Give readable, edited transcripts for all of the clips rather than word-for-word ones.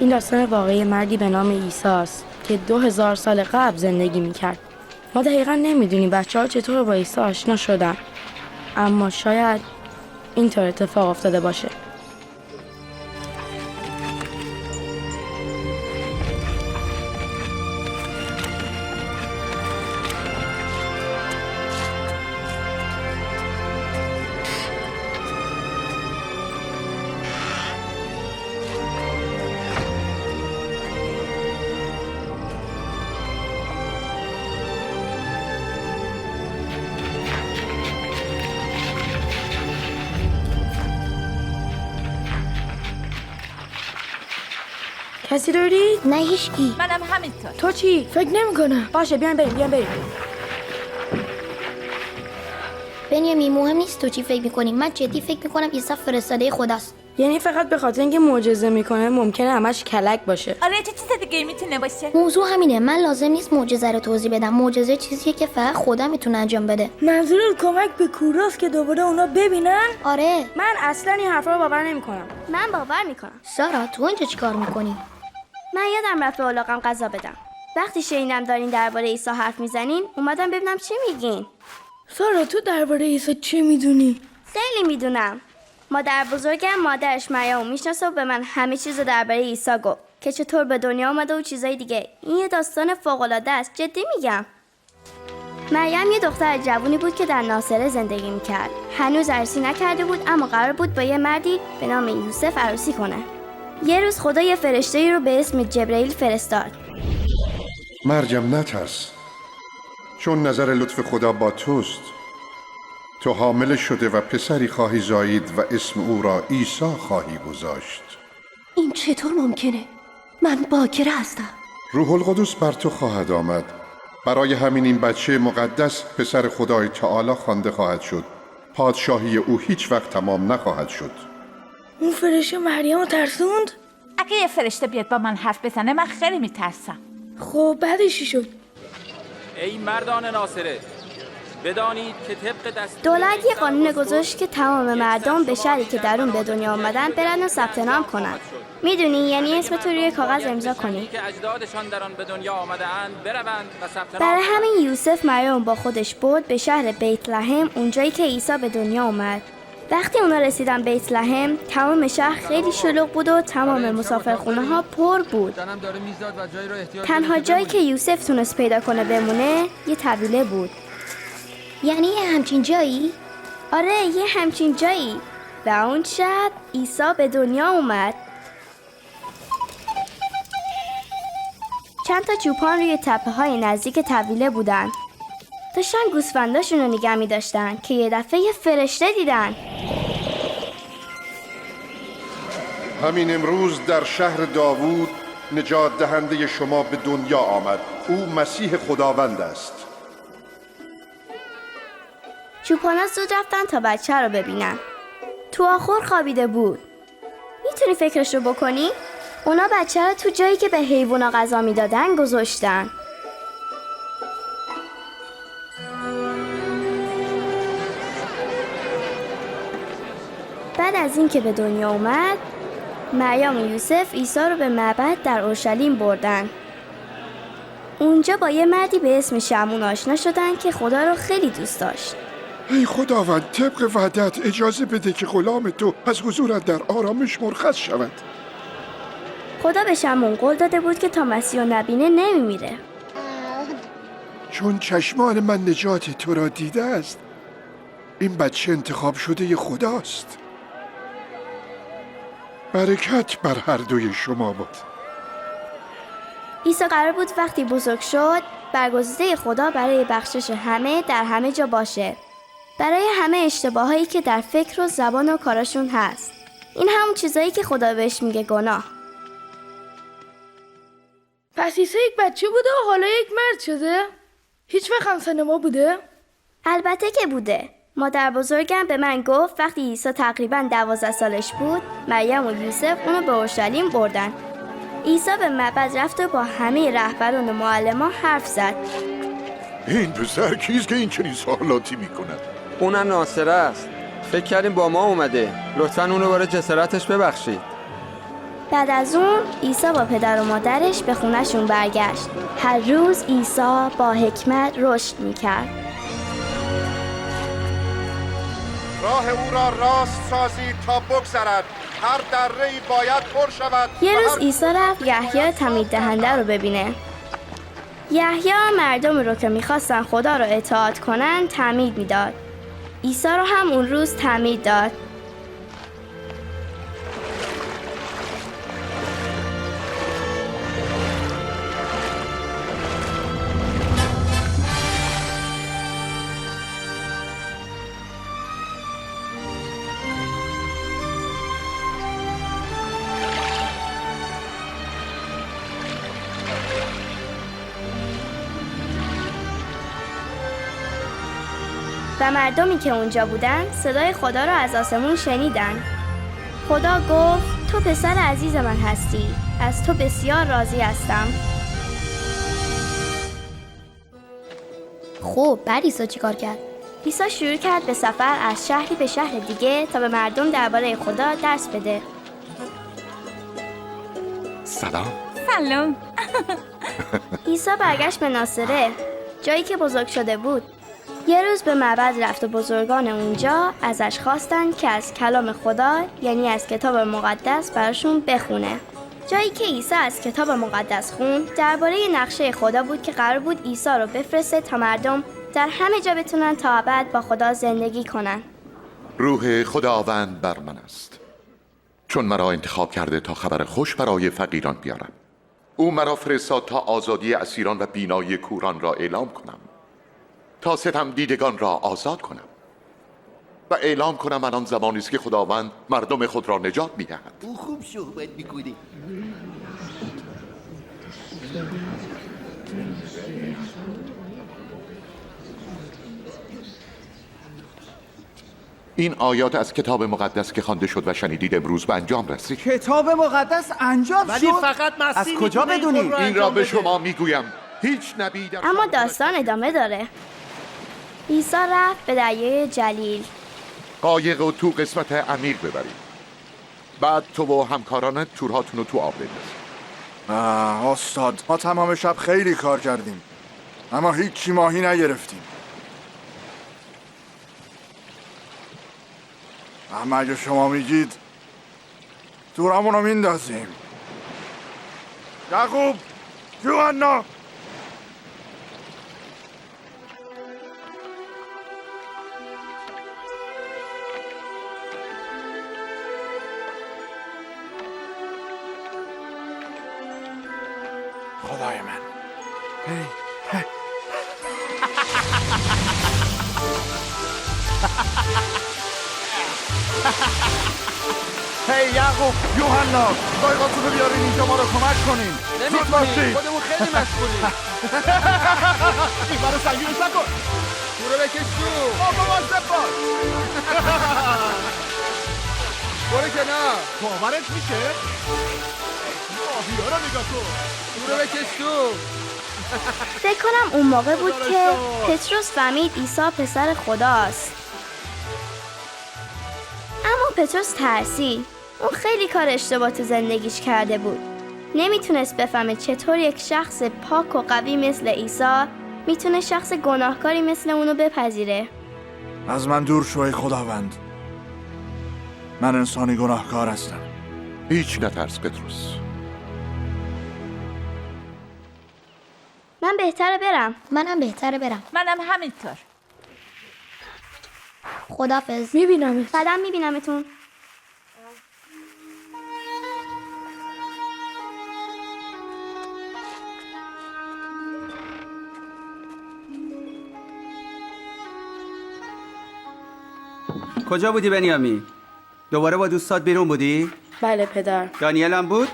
این داستان واقعی مردی به نام عیسی است که 2000 سال قبل زندگی میکرد. ما دقیقا نمیدونیم بچه‌ها چطور با عیسی آشنا شدن، اما شاید اینطور اتفاق افتاده باشه. کسی داری؟ نه هیچکی. منم همینطور. تو چی؟ فکر نمی‌کنم. باشه بیاین بریم. بنیامین مهم نیست تو چی فکر می‌کنی. من جدی فکر می‌کنم عیسی فرستاده خداست. یعنی فقط به خاطر اینکه معجزه میکنه ممکنه همش کلک باشه؟ آره چه چیز دیگه میتونه باشه؟ موضوع همینه. من لازم نیست معجزه رو توضیح بدم. معجزه چیزیه که فقط خدا میتونه انجام بده. منظورت کمک به کوراست که دوباره اونا ببینن؟ آره. من اصلا این حرفا رو باور نمیکنم. من باور میکنم. سارا تو اینجا چیکار می‌کنی؟ من یادم رفت به الاغم غذا بدم. وقتی شنیدم دارین درباره عیسی حرف میزنین اومدم ببینم چی میگین. سارا تو درباره عیسی چه میدونی؟ خیلی میدونم. مادر بزرگم مادرش مریم میشناسه و به من همه چیز رو درباره عیسی گفت که چطور به دنیا اومده و چیزای دیگه. این یه داستان فوق العاده است، جدی میگم. مریم یه دختر جوونی بود که در ناصره زندگی میکرد. هنوز عروسی نکرده بود اما قرار بود با یه مردی به نام یوسف عروسی کنه. یه روز خدا یه فرشته‌ای رو به اسم جبرئیل فرستاد. مریم نترس، چون نظر لطف خدا با توست. تو حامل شده و پسری خواهی زایید و اسم او را عیسی خواهی گذاشت. این چطور ممکنه؟ من باکره هستم. روح القدس بر تو خواهد آمد. برای همین این بچه مقدس پسر خدای تعالی خوانده خواهد شد. پادشاهی او هیچ وقت تمام نخواهد شد. اون فرشته مریم رو ترسوند؟ اگه یه فرشته بیاد با من حرف بزنه من خیلی میترسم. خب بعدش چی شد؟ ای مردان ناصره، بدانید که طبق دستور دولت یه قانون گذاشت که تمام مردم به شهری که در اون به دنیا آمدن برن و ثبت نام کنن. میدونی یعنی اسم تو روی کاغذ امضا کنی. که اجدادشان در آن به دنیا آمده‌اند بروند و ثبت نام برای همین یوسف مریم با خودش برد به شهر بیت لحم، اونجایی که عیسی به دنیا اومد. وقتی اونا رسیدن بیت لحم، تمام شهر خیلی شلوغ بود و تمام مسافرخونه ها پر بود. تنها جایی که یوسف تونست پیدا کنه بمونه یه طویله بود. یعنی یه همچین جایی؟ آره یه همچین جایی. و اون شب عیسی به دنیا اومد. چند تا چوپان روی تپه های نزدیک طویله بودن. داشتن گوسفنداشون رو نگه می داشتن که یه دفعه یه فرشته دیدن. همین امروز در شهر داوود نجات دهنده شما به دنیا آمد. او مسیح خداوند است. چوپانا زود رفتن تا بچه رو ببینن. تو آخر خوابیده بود. میتونی فکرش رو بکنی؟ اونا بچه رو تو جایی که به حیوونا غذا میدادن گذاشتن. بعد از این که به دنیا اومد، مریم و یوسف عیسی رو به معبد در اورشلیم بردن. اونجا با یه مردی به اسم شمعون آشنا شدن که خدا رو خیلی دوست داشت. ای خداوند، طبق وعدت اجازه بده که غلام تو از حضورت در آرامش مرخص شود. خدا به شمعون قول داده بود که تا مسیح نبینه نمیمیره. چون چشمان من نجات تو را دیده است، این بچه انتخاب شده خداست. برکت بر هر دوی شما باد. عیسی قرار بود وقتی بزرگ شد برگزیده خدا برای بخشش همه در همه جا باشه، برای همه اشتباهایی که در فکر و زبان و کاراشون هست. این همون چیزایی که خدا بهش میگه گناه. پس عیسی یک بچه بوده و حالا یک مرد شده؟ هیچ وقت همسن ما بوده؟ البته که بوده. مادر بزرگم به من گفت وقتی عیسی تقریباً 12 سالش بود مریم و یوسف اونو به اورشلیم بردن. عیسی به معبد رفت و با همه رهبران و معلمان حرف زد. این پسر کیست که این چنین سوالاتی میکند؟ اونم ناصره است. فکر کردیم با ما اومده. لطفاً اونو برای جسارتش ببخشید. بعد از اون عیسی با پدر و مادرش به خونهشون برگشت. هر روز عیسی با حکمت رشد میکرد. راه او را راست سازید تا بگذرد. هر دره‌ای باید پر شود. یه روز عیسی رفت یحیی تمید دهنده رو ببینه. یحیی مردم رو که میخواستن خدا رو اطاعت کنن تعمید میداد. عیسی رو هم اون روز تعمید داد. و مردمی که اونجا بودن صدای خدا رو از آسمون شنیدن. خدا گفت تو پسر عزیز من هستی، از تو بسیار راضی هستم. خب بعد عیسی چیکار کرد؟ عیسی شروع کرد به سفر از شهری به شهر دیگه تا به مردم درباره خدا درس بده. سلام. سلام. عیسی برگشت به ناصره، جایی که بزرگ شده بود. یه روز به معبد رفت و بزرگان اونجا ازش خواستن که از کلام خدا یعنی از کتاب مقدس براشون بخونه. جایی که عیسی از کتاب مقدس خوند درباره نقشه خدا بود که قرار بود عیسی رو بفرسته تا مردم در همه جا بتونن تا ابد با خدا زندگی کنن. روح خداوند بر من است، چون مرا انتخاب کرده تا خبر خوش برای فقیران بیارم. او مرا فرستاد تا آزادی اسیران و بینایی کوران را اعلام کنم، تا ستم دیدگان را آزاد کنم و اعلام کنم الان زمانی است که خداوند مردم خود را نجات می‌دهد. او خوب صحبت می‌کنی. این آیات از کتاب مقدس که خوانده شد و شنیدید امروز به انجام رسید. کتاب مقدس انجام شد؟ ولی فقط از کجا بدونی؟ این را به شما میگویم، هیچ نبی در اما داستان ادامه داره. عیسی رفت به دریای جلیل. قایق و تو قسمت عمیق ببرید، بعد تو و همکارانت تورهاتون رو تو آب بندازید. استاد ما تمام شب خیلی کار کردیم اما هیچی ماهی نگرفتیم. اما اگه شما میگید تورمون رو میندازیم. یعقوب، یوحنا، خدای من. هی یعقوب، یوحنا، قایقاتون رو بیارین اینجا ما رو کمک کنین. زود باشید. خودمون خیلی مشغولیم. این برای سنگینش نکن. تو رو بکش تو. بابا مواظب باش. برو کنار. باورت میشه؟ ماهی‌ها رو نگاه کن. تو رو بکش تو. فکر کنم اون موقع بود که پتروس فهمید عیسی پسر خداست. اما پتروس ترسید. اون خیلی کار اشتباه تو زندگیش کرده بود. نمیتونست بفهمه چطور یک شخص پاک و قوی مثل عیسی میتونه شخص گناهکاری مثل اونو بپذیره. از من دور شو ای خداوند. من انسانی گناهکار هستم. هیچ نترس پتروس. من بهتره برم. منم بهتره برم. منم همینطور. خدافظ. میبینمت. بعدم میبینمتون. کجا بودی بنیامین؟ دوباره با دوستات بیرون بودی؟ بله پدر. دانیل هم بود؟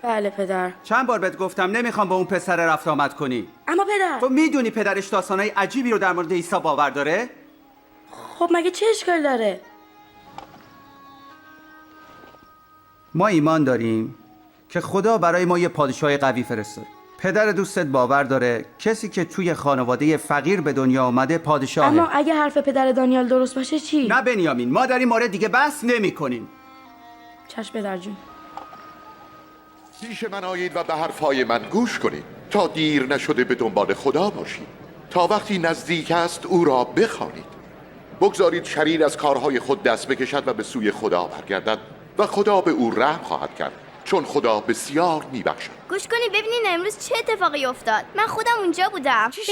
بله پدر. چند بار بهت گفتم نمیخوام با اون پسر رفت آمد کنی. اما پدر، تو میدونی پدرش داستانای عجیبی رو در مورد عیسی باور داره؟ خب مگه چه اشکال داره؟ ما ایمان داریم که خدا برای ما یه پادشاه قوی فرستاد. پدر دوستت باور داره کسی که توی خانواده فقیر به دنیا آمده پادشاهه. اما اگه حرف پدر دانیال درست باشه چی؟ نه بنیامین، ما در این مورد دیگه بحث نمی کنیم. چشم پدر جون. پیش من آیید و به حرفهای من گوش کنید تا دیر نشده به دنبال خدا باشید، تا وقتی نزدیک است او را بخوانید. بگذارید شریر از کارهای خود دست بکشد و به سوی خدا برگردد و خدا به او رحم خواهد کرد، چون خدا بسیار میبخشد. گوش کنید ببینین امروز چه اتفاقی افتاد. من خودم اونجا بودم. چی شد؟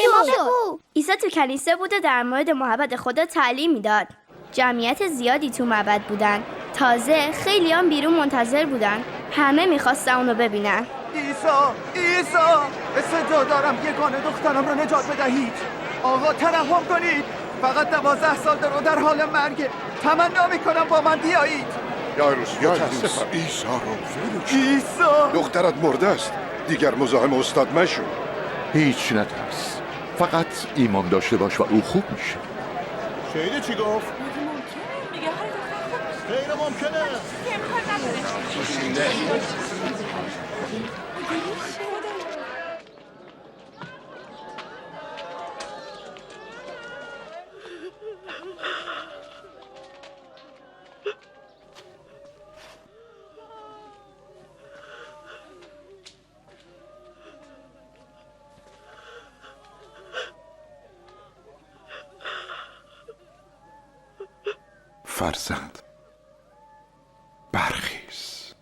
عیسی تو کنیسه بود و در مورد محبت خدا تعلیم میداد. جمعیت زیادی تو معبد بودن. تازه خیلی هم بیرون منتظر بودن. همه میخواستن اونو ببینن. عیسی استعجا دارم یگانه دخترم رو نجات بدهید. آقا ترحم کنید، فقط 12 سال داره و در حال مرگه. تمنا میکنم با من بیایید. یایروس عیسی رو ولش. عیسی دخترت مرده است، دیگر مزاحم استاد مشو. هیچ نترس، فقط ایمان داشته باش و او خوب میشه. شهیده چی گفت؟ میگه حال دختر خوب غیر ممکنه. امکان نداره. فرزند برخیز.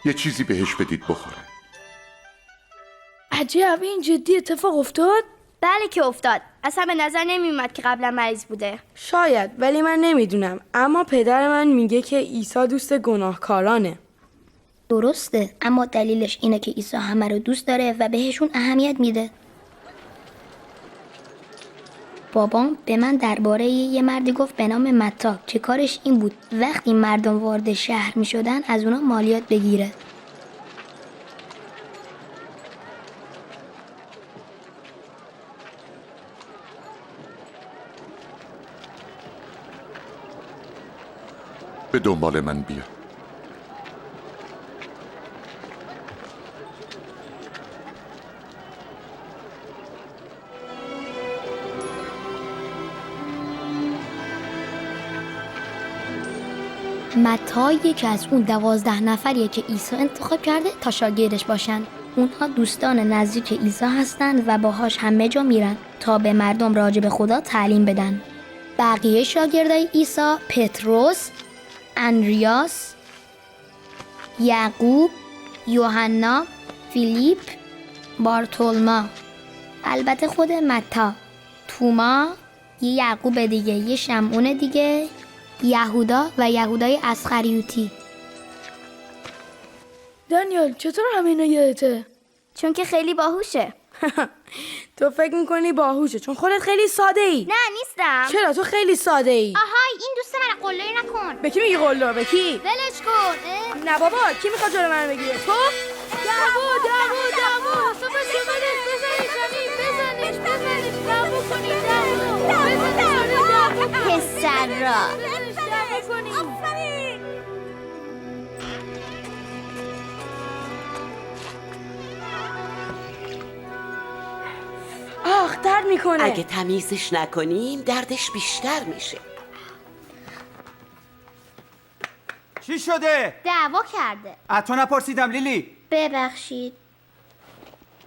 یه چیزی بهش بدید بخوره. عجب، این جدی اتفاق افتاد؟ بله که افتاد. اصلا به نظر نمیومد که قبلا مریض بوده. شاید، ولی من نمیدونم. اما پدر من میگه که عیسی دوست گناهکارانه. درسته، اما دلیلش اینه که عیسی همه رو دوست داره و بهشون اهمیت میده. بابام به من درباره یه مردی گفت به نام متی که کارش این بود وقتی مردم وارد شهر میشدن از اونا مالیات بگیره. به دنبال من بیا. متی یکی از اون 12 نفریه که عیسی انتخاب کرده تا شاگردش باشن. اونها دوستان نزدیک عیسی هستند و باهاش همه جا میرن تا به مردم راجع به خدا تعلیم بدن. بقیه شاگردای عیسی پتروس، اندریاس، یعقوب، یوحنا، فیلیپ، بارتولما، البته خود متی، توما، یه یعقوب دیگه، یه شمعون دیگه، یهودا و یهودای اسخریوتی. دانیال چطور همینا یادته؟ چون که خیلی باهوشه. تو فکر میکنی باهوشه چون خودت خیلی ساده ای. نه نیستم. چرا تو خیلی ساده ای؟ آهای این دوست من قلدری نکن. به کی میگی قلدر؟ به کی؟ ولش کن. نه بابا، کی میخواد جلو من بگیره؟ تو؟ دعوا صبح شمالش بزنیش همین بزنیش دعوا کنید پسر را آخ درد میکنه. اگه تمیزش نکنیم دردش بیشتر میشه. چی شده؟ دعوا کرده. از تو نپرسیدم لیلی. ببخشید.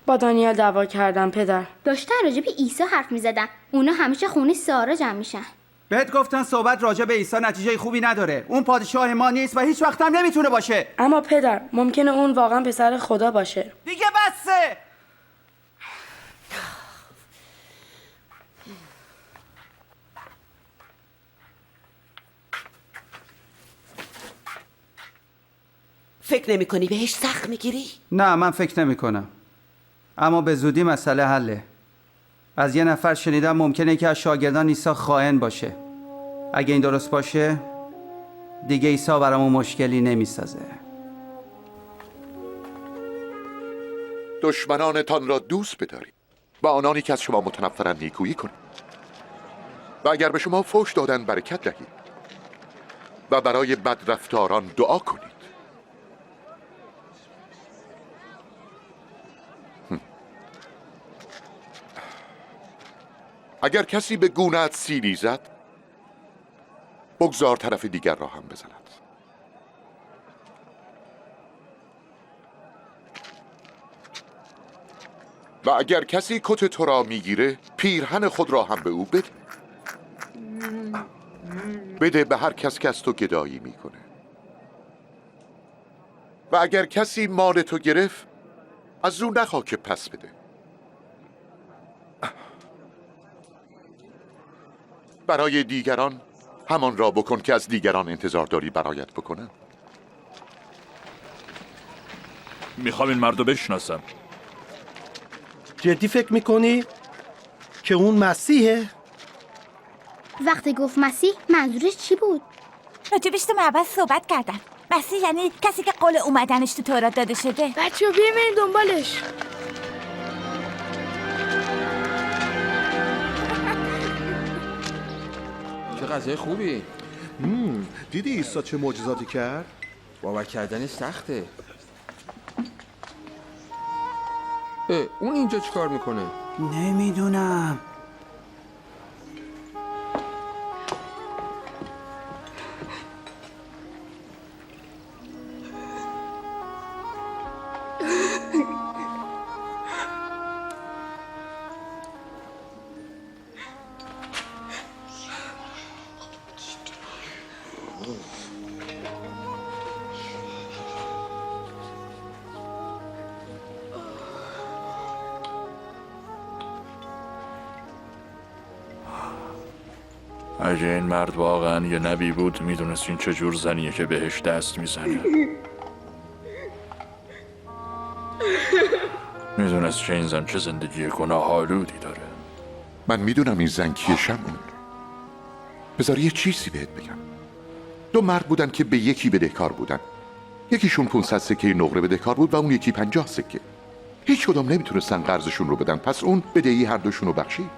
با دانیال دعوا کردم پدر. داشتن راجع به عیسی حرف میزدن. اونا همیشه خونه سارا جمع میشن. بهت گفتن صحبت راجع به عیسی نتیجه خوبی نداره. اون پادشاه ما نیست و هیچ وقت هم نمیتونه باشه. اما پدر ممکنه اون واقعا پسر خدا باشه. دیگه بسه. فکر نمی کنی بهش سخت میگیری؟ نه من فکر نمی کنم. اما به زودی مسئله حله. از یه نفر شنیدم ممکنه که از شاگردان عیسی خائن باشه. اگه این درست باشه دیگه عیسی برامون مشکلی نمیسازه. دشمنانتان را دوست بدارید با آنانی که از شما متنفرند نیکویی کنید و اگر به شما فحش دادن برکت دهید و برای بدرفتاران دعا کنید. اگر کسی به گونه‌ات سیلی زد، بگذار طرف دیگر را هم بزند. و اگر کسی کت تو را میگیره، پیرهن خود را هم به او بده. بده به هر کس که از تو گدایی میکنه. و اگر کسی مال تو گرفت، از او نخواه که پس بده. برای دیگران همان را بکن که از دیگران انتظار داری برایت بکنن. میخوام این مردو بشناسم. جدی فکر میکنی که اون مسیحه؟ وقتی گفت مسیح منظورش چی بود؟ راجبش تو معبد صحبت کردن. مسیح یعنی کسی که قول اومدنش تو تورات داده شده. بچه ها بیایم این دنبالش. چه غذای خوبی. دیدی عیسی چه معجزاتی کرد؟ باور کردنش سخته. اون اینجا چی کار میکنه؟ نمیدونم. اگه این مرد واقعا یه نبی بود میدونست این چجور زنیه که بهش دست میزنه. میدونست که این زن چه زندگی گناه‌آلودی داره. من میدونم این زن کیه شمعون. بذار یه چیزی بهت بگم. 2 مرد بودن که به یکی بدهکار بودن. یکیشون 500 سکه نقره بدهکار بود و اون یکی 50 سکه. هیچ کدوم نمیتونستن قرضشون رو بدن، پس اون بدهی هر دوشون رو بخشید.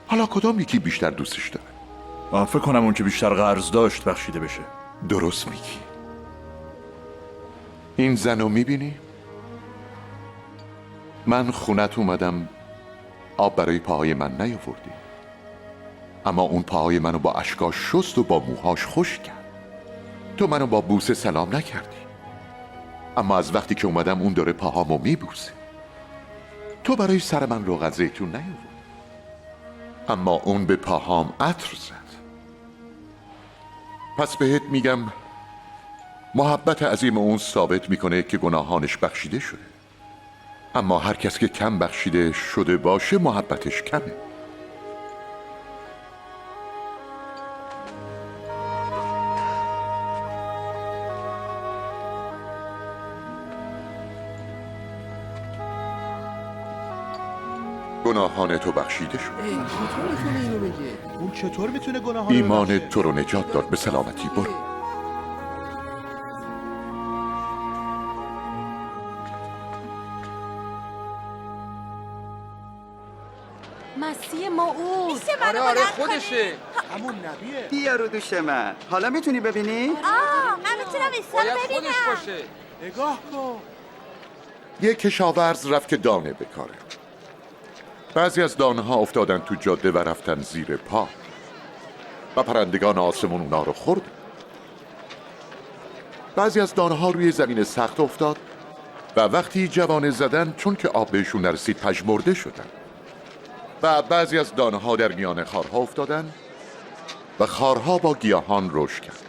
حالا کدام یکی بیشتر دوستش داره؟ فکر کنم اون که بیشتر قرض داشت بخشیده بشه. درست میگی. این زن رو میبینی؟ من خونت اومدم آب برای پاهای من نیاوردی، اما اون پاهای منو با اشکاش شست و با موهاش خشک کرد. تو منو با بوسه سلام نکردی، اما از وقتی که اومدم اون داره پاهامو میبوسه. تو برای سر من روغن زیتون نیاوردی، اما اون به پاهام عطر زد. پس بهت میگم محبت عظیم اون ثابت میکنه که گناهانش بخشیده شده، اما هر کس که کم بخشیده شده باشه محبتش کمه. گناهان تو بخشیده شد. چطور میتونه اینو بگه؟ اون چطور میتونه گناهان ایمان تو رو نجات داد. به سلامتی برو. مسیح ما او. آره خودشه. همون نبیه. بیا رو دوش من. حالا میتونی ببینی؟ من میتونم ایسا رو باید ببینم. خودش باشه. نگاه کن. یک کشاورز رفت که دانه بکاره. بعضی از دانه ها افتادن تو جاده و رفتن زیر پا و پرندگان آسمون اونا رو خورد. بعضی از دانه ها روی زمین سخت افتاد و وقتی جوانه زدن چون که آب بهشون نرسید پژمرده شدن. و بعضی از دانه ها در میان خارها افتادن و خارها با گیاهان رشد کرد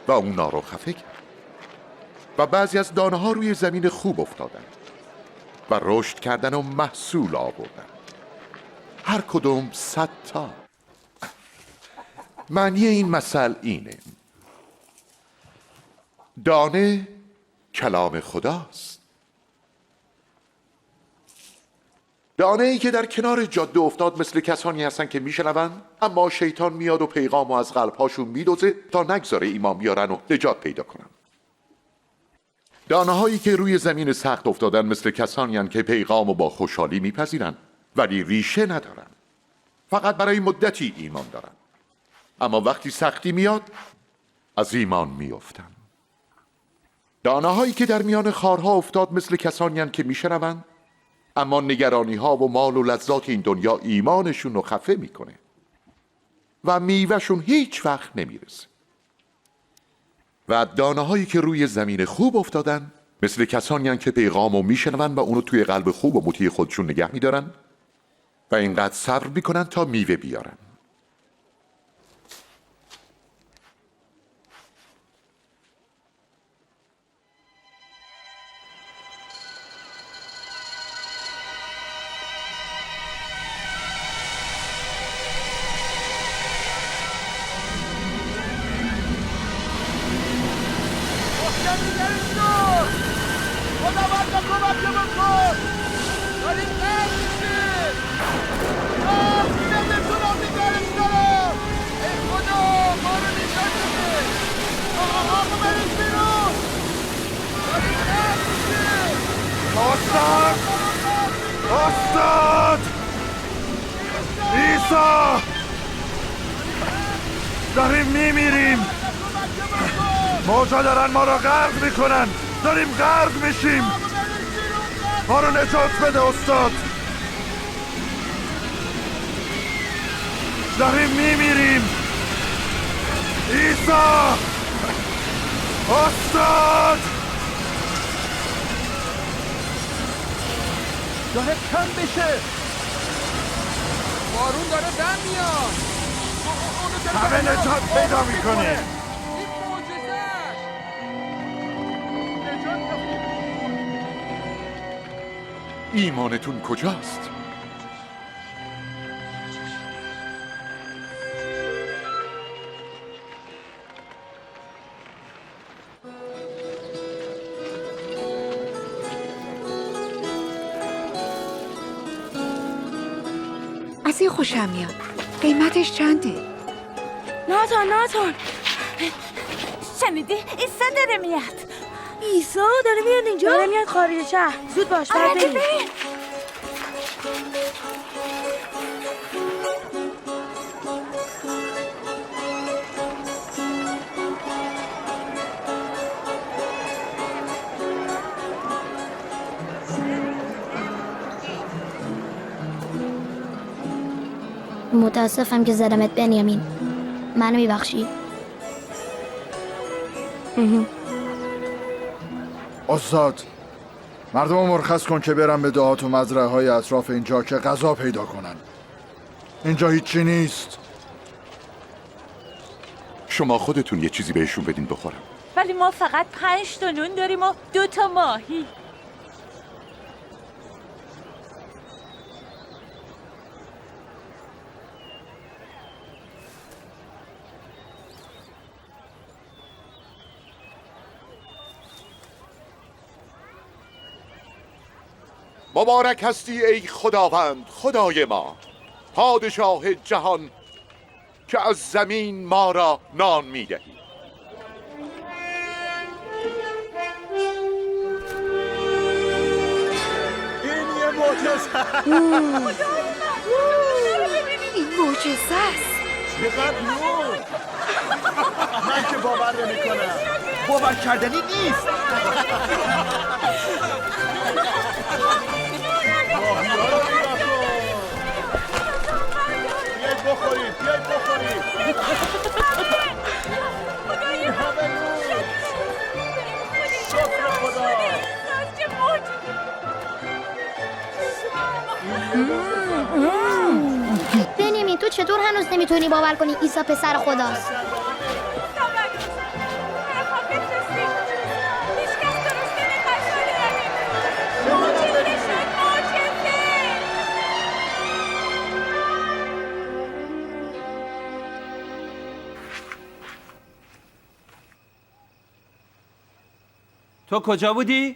و اونا رو خفه کرد. و بعضی از دانه ها روی زمین خوب افتادن و رشد کردن و محصول آوردن، هر کدوم 100 تا. معنی این مثل اینه: دانه کلام خداست. دانه ای که در کنار جاده افتاد مثل کسانی هستن که میشنون، اما شیطان میاد و پیغامو از قلبهاشون میدوزه تا نگذاره ایمان بیارن و نجات پیدا کنن. دانه هایی که روی زمین سخت افتادن مثل کسانی هستن که پیغامو با خوشحالی میپذیرن، ولی ریشه ندارن. فقط برای مدتی ایمان دارن، اما وقتی سختی میاد از ایمان میافتن. دانه‌هایی که در میان خارها افتاد مثل کسانی هستند که میشنوند، اما نگرانی ها و مال و لذات این دنیا ایمانشون رو خفه میکنه و میوهشون هیچ وقت نمیرسه. و دانه‌هایی که روی زمین خوب افتادن مثل کسانی هستند که پیغام رو میشنوند و اونو توی قلب خوب و مطیع خودشون نگه میدارن و اینقدر صبر میکنن تا میوه بیارن. استاد! عیسی! داریم میمیریم. موجا دارن ما را غرق میکنن. داریم غرق میشیم. ما رو نجات بده استاد. داریم میمیریم. عیسی! استاد! داره کم بشه. بارون داره دم میاد. همه نجات پیدا میکنه. ایمانتون کجاست؟ از این خوشم میاد. قیمتش چنده؟ ناتان شنیدی؟ عیسی داره میاد. عیسی داره میاد اینجا؟ داره میاد خارج شهر. زود باش بریم. بریم. متاسفم که زدمت بنیامین. منو میبخشی؟ استاد، مردم رو مرخص کن که برن به دهات و مزرعه های اطراف اینجا که غذا پیدا کنن. اینجا هیچی نیست. شما خودتون یه چیزی بهشون بدین بخورم. ولی ما فقط 5 تا نون داریم و 2 تا ماهی. مبارک هستی ای خداوند، خدای ما، پادشاه جهان که از زمین ما را نان میدهی. این یه معجزه. این معجزه است. چقدر نور! من که باور نمی‌کنم. باور کردنی نیست. بیاید بخورید. این همه نور. شکر خدا. بنیامین تو چطور هنوز نمیتونی باور کنی عیسی پسر خداست؟ تو کجا بودی؟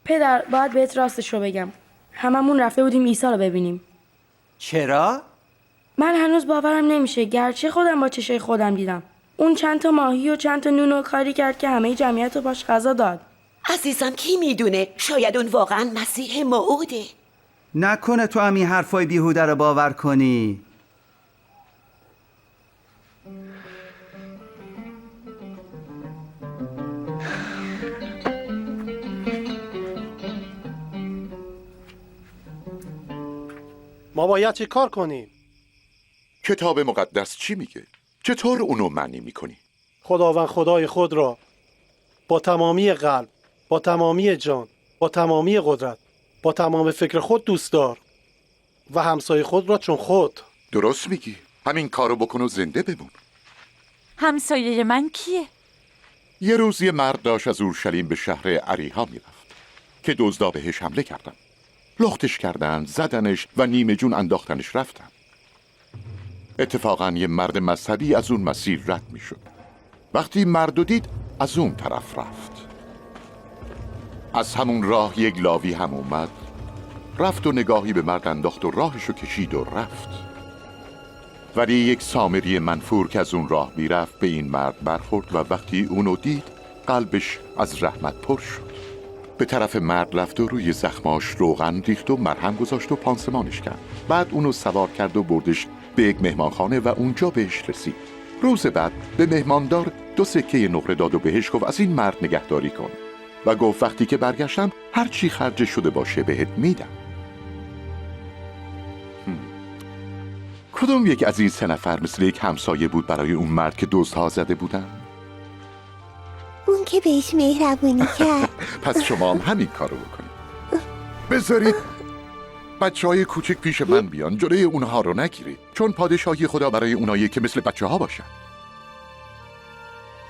پدر باید بهت راستش رو بگم. هممون رفته بودیم عیسی رو ببینیم. چرا؟ من هنوز باورم نمیشه، گرچه خودم با چشای خودم دیدم. اون چند تا ماهی و چند تا نون و کاری کرد که همه جمعیت رو باش غذا داد. عزیزم کی میدونه؟ شاید اون واقعا مسیح موعوده. نکنه تو همین حرفای بیهوده رو باور کنی. ما باید چه کار کنیم؟ کتاب مقدس چی میگه؟ چطور اونو معنی میکنی؟ خداوند خدای خود را با تمامی قلب، با تمامی جان، با تمامی قدرت، با تمام فکر خود دوست دار و همسایه خود را چون خود. درست میگی. همین کارو بکن و زنده بمون. همسایه من کیه؟ یه روز یه مرد داشت از اورشلیم به شهر اریحا میرفت که دزدا بهش حمله کردن. لختش کردن، زدنش و نیمه جون انداختنش رفتن. اتفاقا یه مرد مذهبی از اون مسیر رد میشد. وقتی مردو دید از اون طرف رفت. از همون راه یک لاوی هم اومد، رفت و نگاهی به مرد انداخت و راهشو کشید و رفت. ولی یک سامری منفور که از اون راه میرفت به این مرد برخورد و وقتی اونو دید قلبش از رحمت پر شد. به طرف مرد رفت و روی زخماش روغن ریخت و مرهم گذاشت و پانسمانش کرد. بعد اونو سوار کرد و بردش به یک مهمانخانه و اونجا بهش رسید. روز بعد به مهماندار 2 سکه نقره داد و بهش گفت از این مرد نگهداری کن و گفت وقتی که برگشتم هر چی خرج شده باشه بهت میدم. کدوم یک از این 3 نفر مثل یک همسایه بود برای اون مرد که دزدها زده بودن؟ اون که بهش مهربونی کرد. پس شما هم همین کارو بکنید. بذارید بچه‌های کوچک پیش من بیان، جلوی اونها رو نگیرید، چون پادشاهی خدا برای اونایی که مثل بچه‌ها باشن.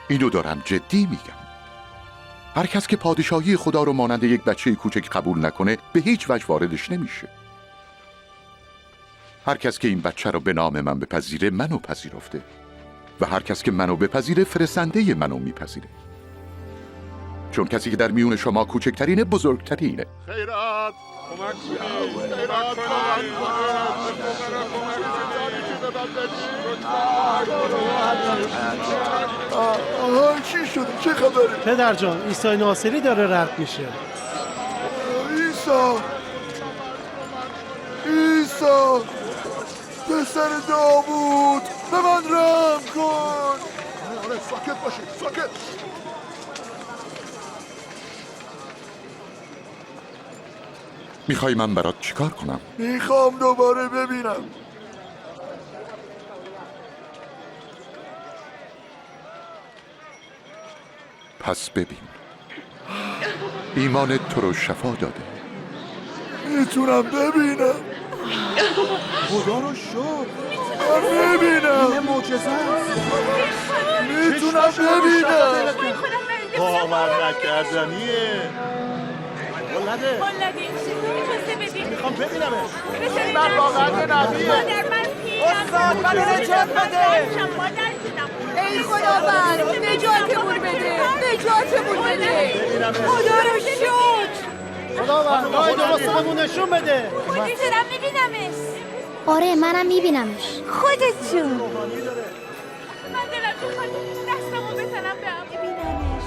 اینو دارم جدی میگم. هر کس که پادشاهی خدا رو مانند یک بچه کوچک قبول نکنه به هیچ وجه واردش نمیشه. هر کس که این بچه رو به نام من بپذیره منو پذیرفته و هر کس که منو بپذیره فرستنده منو میپذیره. چون کسی که در میون شما کوچکترینه بزرگترینه. خیرات کمک کنید. خیرات آها چی شده؟ چه خبره؟ پدر جان عیسی ناصری داره رد میشه. عیسی پسر داوود به من رحم کن. آره ساکت باشید ساکت. میخوای من برات چیکار کنم؟ میخوام دوباره ببینم. پس ببین، ایمان تو رو شفا داده. میتونم ببینم. خدا رو شکر. من ببینم. این معجزه است. میتونم ببینم. باور نکردنیه. ولده میخوام ببینمش. من واقعا نبیه. استاد من نجات بده. ای خداوند نجاتمون بده. نجاتمون بده. خدا رو شکر. خداوند راه درستمون نشون بده. میتونم ببینمش. آره منم میبینمش. خودت جون. من دلم میخواد دستمو بزنم به هم. ببینمش.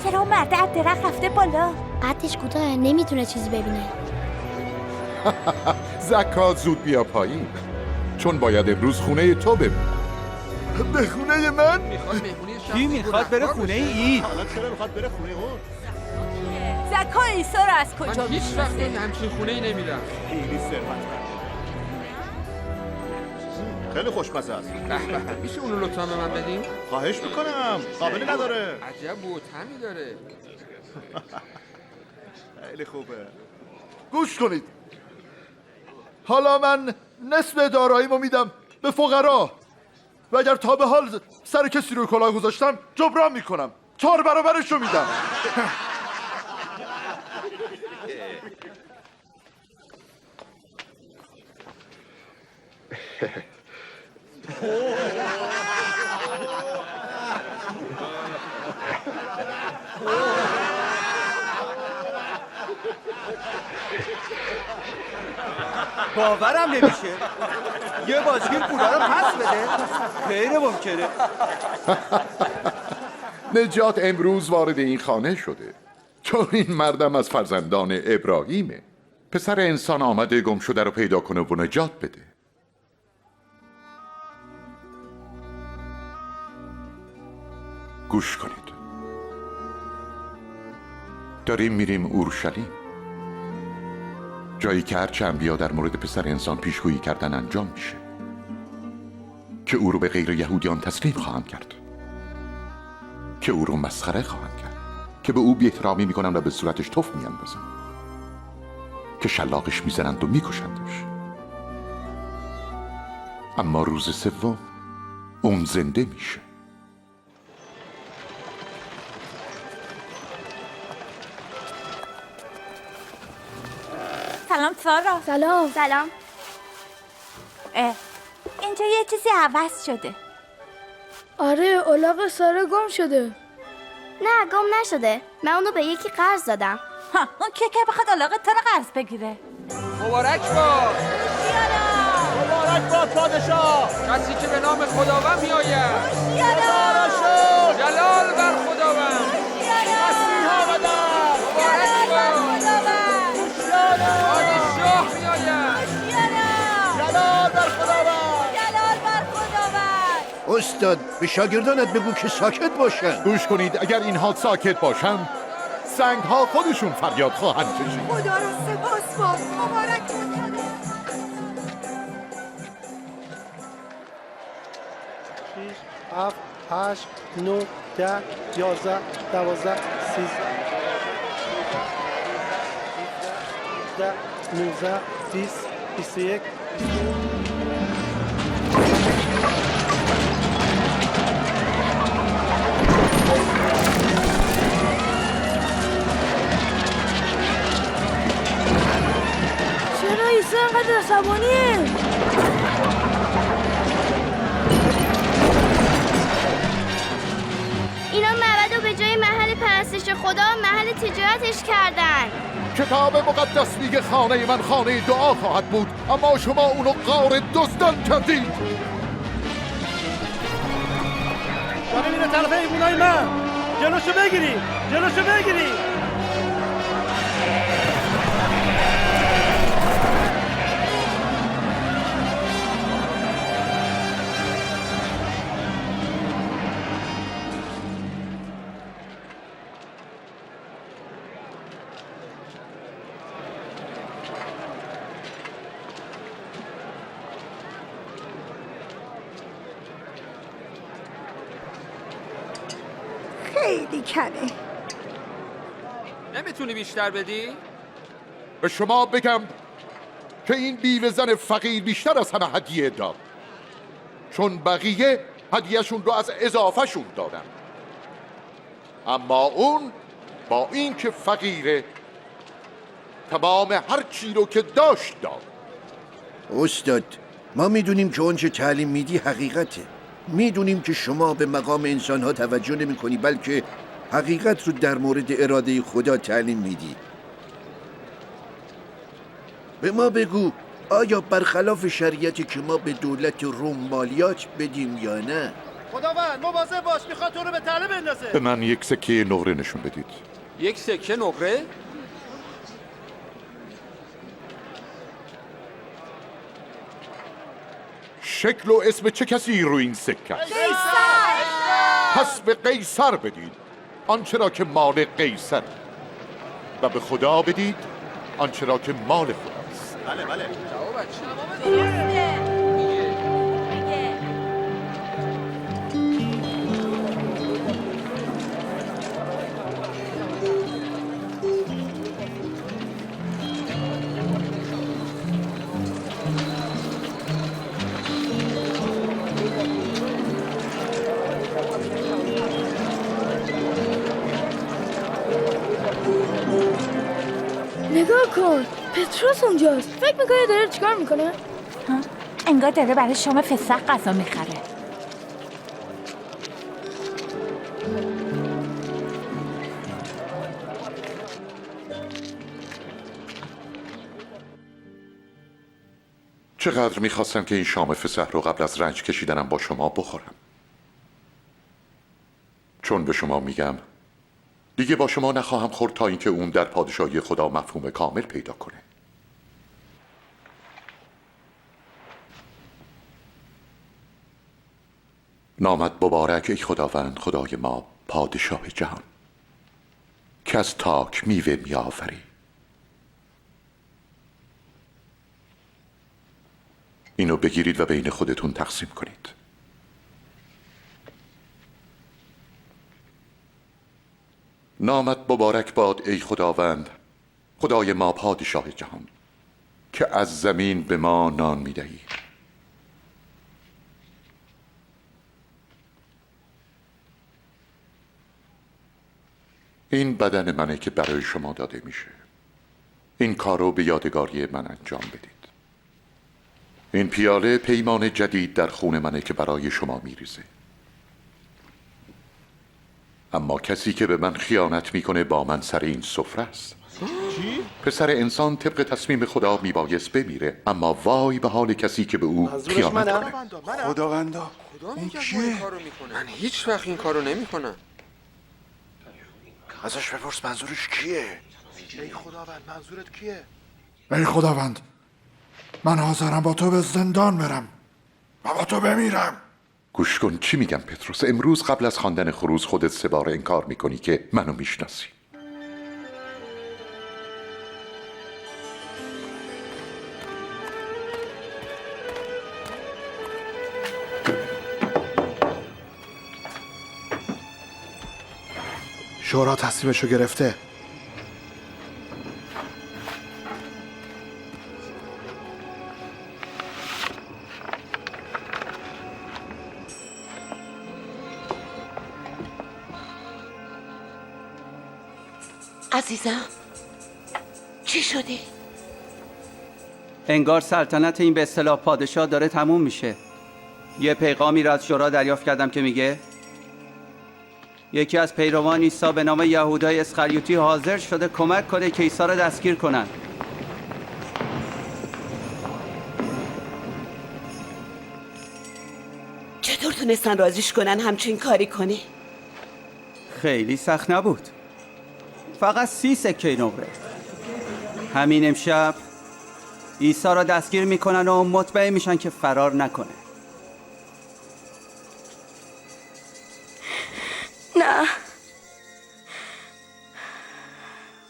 چرا اون مرد از درخت رفته بالا؟ قدش کوتاه نمیتونه چیزی ببینه. زکات زود بیا پایین، چون باید امروز خونه تو ببین. به خونه من؟ کی میخواد بره خونه اید؟ حالا چرا میخواد بره خونه اون؟ زکا عیسی رو از کجا من هیچ وقت همچین خونه ای نمیرم. خیلی ثروتمند. خیلی خوشمزه است. میشه اونو لطفا به من بدین؟ خواهش میکنم. قابلی نداره. عجب بوتمی داره. خیلی خوبه. گوش کنید. حالا من نصف داراییمو میدم به فقرا و اگر تا به حال سر کسی روی کلاه گذاشتم جبران میکنم. 4 برابرشو میدم. باورم نمیشه یه بازیگر پولا رو پس بده. غیر ممکنه. نجات امروز وارد این خانه شده، چون این مردم از فرزندان ابراهیمه. پسر انسان آمده گم شده رو پیدا کنه و نجات بده. گوش کنید، داریم میریم اورشلیم، جایی که هرچه انبیا در مورد پسر انسان پیشگویی کردن انجام میشه، که او رو به غیر یهودیان تسلیم خواهند کرد، که او رو مسخره خواهند کرد، که به او بی‌احترامی میکنن و به صورتش تف میاندازن، که شلاقش میزنند و میکشندش. اما روز سوم اون زنده میشه. سلام سارا. سلام. اینجا یه چیزی عوض شده. آره الاغ سارا گم شده. نه گم نشده، من اونو به یکی قرض دادم. ها اون که بخواد الاغ تو رو قرض بگیره. مبارک باد. مبارک باد پادشاه. کسی که به نام خداوند میآید. شد. جلال بر خداوند. مسیحا و در. مبارک باد. پادشاه میآید. جلال بر خداوند. جلال بر خداوند. استاد به شاگردانت بگو که ساکت باشن. گوش کنید، اگر اینها ساکت باشن سنگ ها خودشون فریاد خواهند کشید. خدا رو سپاس باد. مبارک باد. 6 7 8 9 10 11 12 13 19 20 21 چرا عیسی انقدر عصبانیه؟ اینا معبد رو به جای محل پرستش خدا محل تجارتش کردن. کتاب مقدس میگه خانه من خانه دعا خواهد بود، اما شما اونو غار دزدان کردید. داره میره طرف ایمونای من. جلوشو بگیری. جلوشو بگیری. خیلی کمه. نمیتونی بیشتر بدی؟ به شما بگم که این بیوه زن فقیر بیشتر از همه هدیه داد، چون بقیه هدیهشون رو از اضافهشون دادن، اما اون با این که فقیره تمام هر چی رو که داشت داد. استاد ما میدونیم که اونچه تعلیم میدی حقیقته. میدونیم که شما به مقام انسانها توجه نمی کنی، بلکه حقیقت رو در مورد اراده خدا تعلیم میدی. به ما بگو آیا برخلاف شریعتی که ما به دولت روم مالیات بدیم یا نه؟ خداوند مواظب باش، میخواد تو رو به تله بندازه. به من یک سکه نقره نشون بدید. یک سکه نقره؟ شکل و اسم چه کسی رو این سکه است؟ پس به قیصر بدید آنچه را که مال قیصر، و به خدا بدید آنچه را که مال خداست. بله بله. نگاه کن، پتروس اونجاست. فکر میکنه داره چیکار میکنه؟ انگار داره برای شام فسح غذا میخره. چقدر میخواستم که این شام فسح رو قبل از رنج کشیدنم با شما بخورم، چون به شما میگم دیگه با شما نخواهم خورد تا اینکه اون در پادشاهی خدا مفهوم کامل پیدا کنه. نامت مبارک ای خداوند خدای ما پادشاه جهان که از تاک میوه میآفری. اینو بگیرید و بین خودتون تقسیم کنید. نامت مبارک باد ای خداوند خدای ما پادشاه جهان که از زمین به ما نان میدهی. این بدن منه که برای شما داده میشه. این کارو به یادگاری من انجام بدید. این پیاله پیمان جدید در خون منه که برای شما میریزه. اما کسی که به من خیانت میکنه با من سر این سفره است. پسر انسان طبق تصمیم خدا میبایست بمیره، اما وای به حال کسی که به او خیانت کنه. خداوندا این کیه؟ من هیچ وقت این کارو نمیکنم. ازش بپرس منظورش کیه؟ ای خداوند منظورت کیه؟ ای خداوند من حاضرم با تو به زندان برم و با تو بمیرم. گوش کن چی میگم پتروس. امروز قبل از خواندن خروس خودت 3 بار انکار میکنی که منو میشناسی. شورا تصمیمشو گرفته. عزیزم چی شدی؟ انگار سلطنت این به اصطلاح پادشاه داره تموم میشه. یه پیغامی را از شورا دریافت کردم که میگه یکی از پیروان عیسی به نام یهودای اسخریوطی حاضر شده کمک کنه که عیسی را دستگیر کنن. چطور تونستن راضیش کنن همچین کاری کنی؟ خیلی سخت نبود. فقط 30 سکه نقره. همین امشب عیسی را دستگیر میکنن و مطمئن میشن که فرار نکنه. نه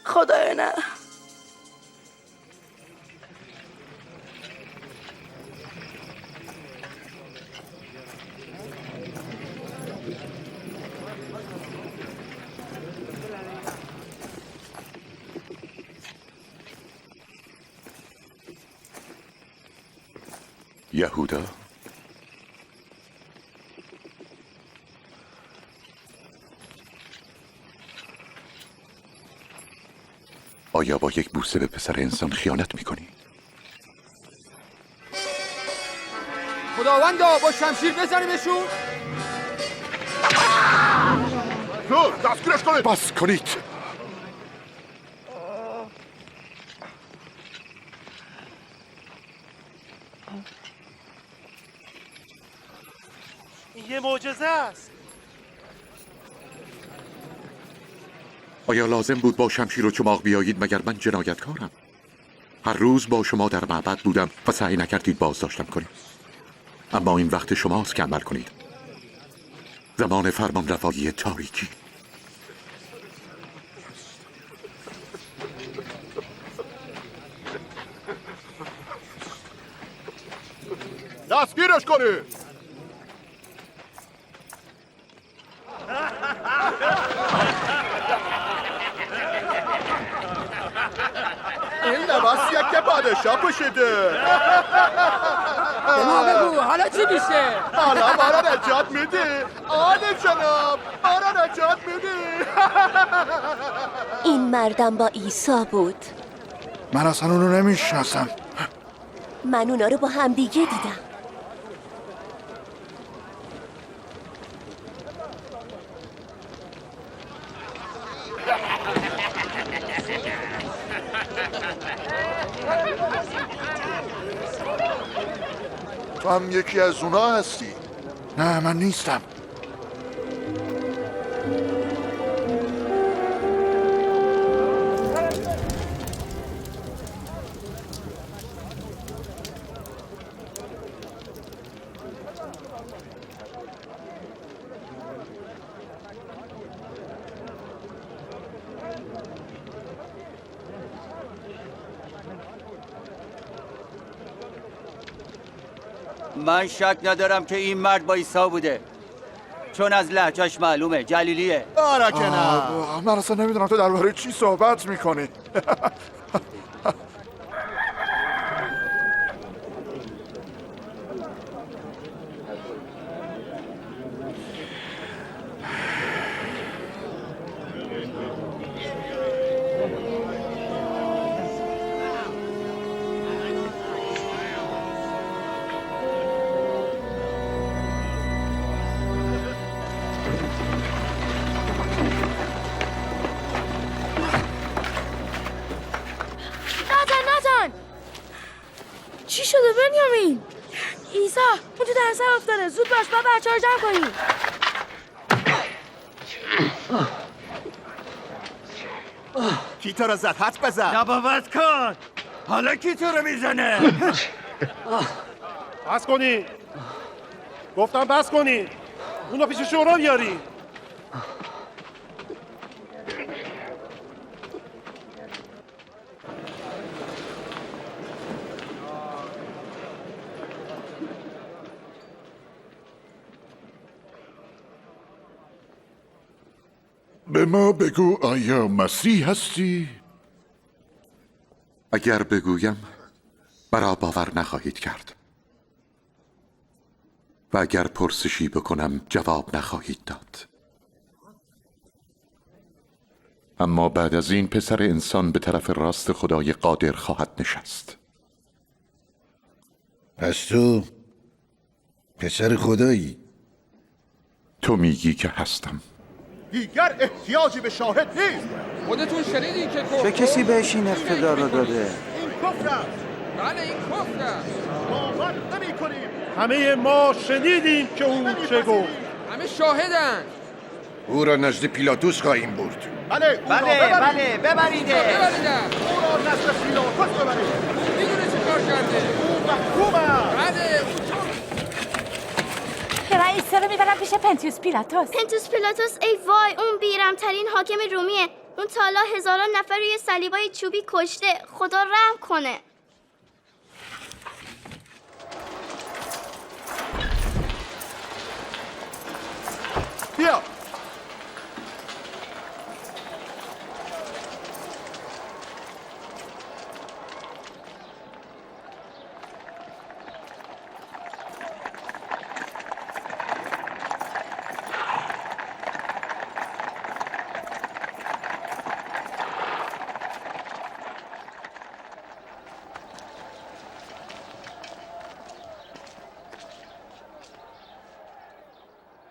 خدایا نه. یهودا آیا با یک بوسه به پسر انسان خیانت میکنی؟ خداوندا با شمشیر بزنیمشون. دستگیرش کنید. بس کنید. یه معجزه است. آیا لازم بود با شمشیر و چماق بیایید مگر من جنایتکارم؟ هر روز با شما در معبد بودم و سعی نکردید بازداشتم کنید. اما این وقت شماست که عمل کنید. زمان فرمان روایی تاریکی. دستگیرش کنید. این لباسیه که پادشاه پوشیده. به ما بگو حالا چی میشه؟ حالا ما را نجات میدی؟ آره جناب ما را نجات میدی. این مردم با عیسی بود. من اصلا اونو نمیشناسم. من اونا رو با همدیگه دیدم. تو هم یکی از اونا هستی؟ نه من نیستم. من شک ندارم که این مرد با عیسی بوده، چون از لهجهش معلومه جلیلیه. بارک نه. من اصلا نمیدونم تو درباره چی صحبت میکنی. چی شده بنیامین؟ عیسی اون تو درسه افتاده. زود باش با بچه ها جمع کنیم. کی تو رو زد؟ حد بزن. نباوت کن. حالا کی تو رو میزنه؟ بس کنی. گفتم بس کنی. اونو پیش شورا بیاری. به ما بگو آیا مسیح هستی؟ اگر بگویم مرا باور نخواهید کرد و اگر پرسشی بکنم جواب نخواهید داد. اما بعد از این پسر انسان به طرف راست خدای قادر خواهد نشست. پس تو پسر خدایی؟ تو میگی که هستم. دیگر احتیاجی به شاهد نیست. خودتون شنیدین که چه کسی بهش این اقتدار رو داده؟ این کفر است. بله این کفر است. باور نمی‌کنیم. همه ما شنیدیم که او چه گفت. همه شاهدن. او را نزد پیلاتوس خواهیم برد. بله ببریده. ببریدن. او را نزد پیلاتوس ببرید. میدونه چه کار کرده. او محکوم است. بله که من عیسی رو میبرم پیش پنتیوس پیلاتوس. پنتیوس پیلاتوس ای وای، اون بیرمترین حاکم رومیه. اون تالا هزاران نفر روی صلیبای چوبی کشته. خدا رحم کنه. بیا.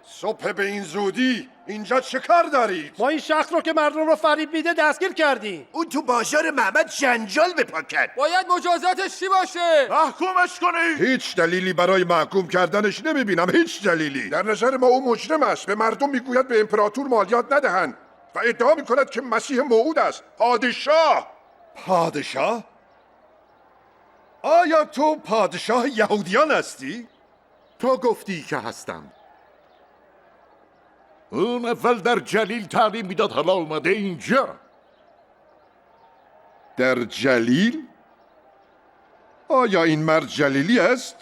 صبح به این زودی اینجا چه کار دارید؟ ما این شخص رو که مردم رو فریب میده دستگیر کردیم. او تو بازار محمد جنجال بپا کرد. باید مجازاتش چی باشه؟ محکومش کنید. هیچ دلیلی برای محکوم کردنش نمیبینم. هیچ دلیلی. در نظر ما او مجرم است. به مردم میگوید به امپراتور مالیات ندهند و ادعا میکند که مسیح موعود است. پادشاه. پادشاه؟ آیا تو پادشاه یهودیان هستی؟ تو گفتی که هستم. اون اول در جلیل تعلیم میداد، حالا اومده اینجا. در جلیل؟ آیا این مرد جلیلی است؟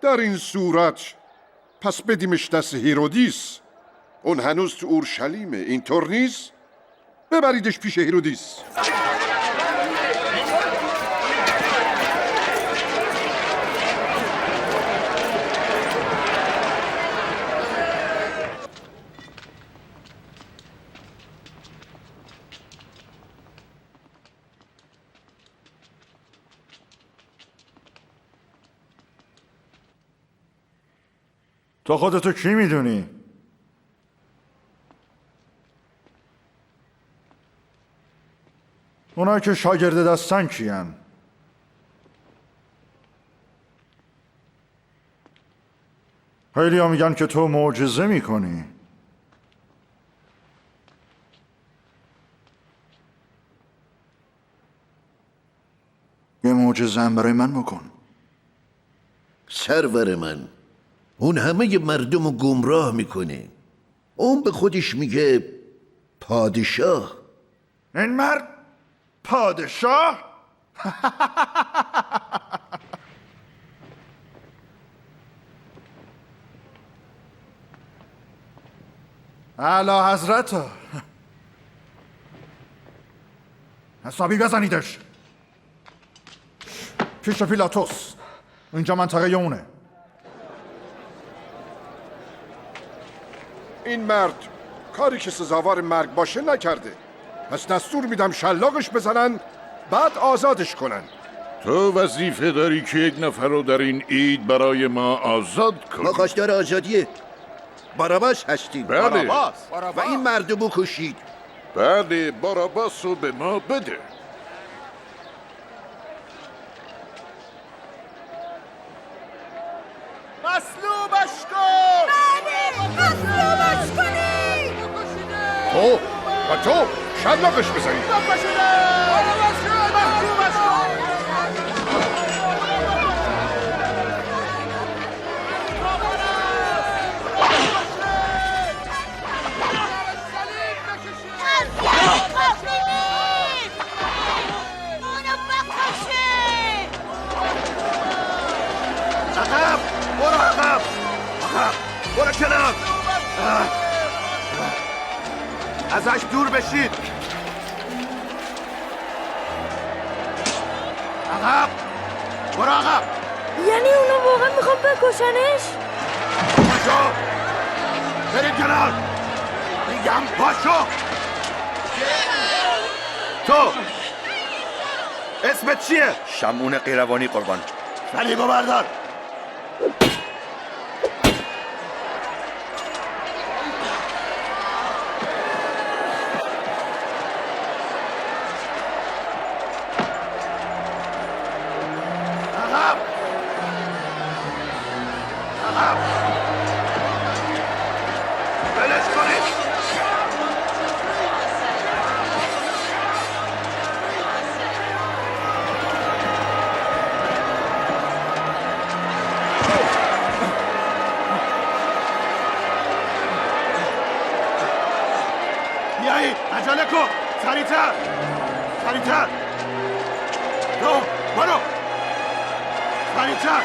در این صورت پس بدیمش دست هیرودیس. اون هنوز تو اورشلیمه، اینطور نیست؟ ببریدش پیش هیرودیس. تو خودتو کی میدونی؟ اونایی که شاگرد دستن کیان؟ خیلی ها میگن که تو معجزه میکنی. یه معجزه هم برای من بکن. سرور من، اون همه مردم رو گمراه میکنه. اون به خودش میگه پادشاه. این مرد پادشاه؟ اعلی حضرت حسابی بزنیدش پیش پیلاتوس. اینجا منطقه اونه. این مرد کاری که سزاوار مرگ باشه نکرده، پس دستور میدم شلاقش بزنن بعد آزادش کنن. تو وظیفه داری که یک نفر رو در این عید برای ما آزاد کنی. ما خواستار آزادیه باراباس هستیم. بله. و این مردمو کشید. بله، باراباس رو به ما بده. مصلوبش کن! بله! مصلوبش کنی! تو و تو شلاقش بزنید. عقب! برو عقب! عقب! برو کنار! ازش دور بشید! عقب! برو عقب! یعنی اونا واقعا میخوام بکشنش؟ پاشو! برید کنار! میگم پاشو! تو! اسمت چیه؟ شمعون قیروانی قربان. صلیبو بردار! عقب! عقب! بلش کنید! بیایید! عجله کن! سریعتر! سریعتر! برو! سریعتر!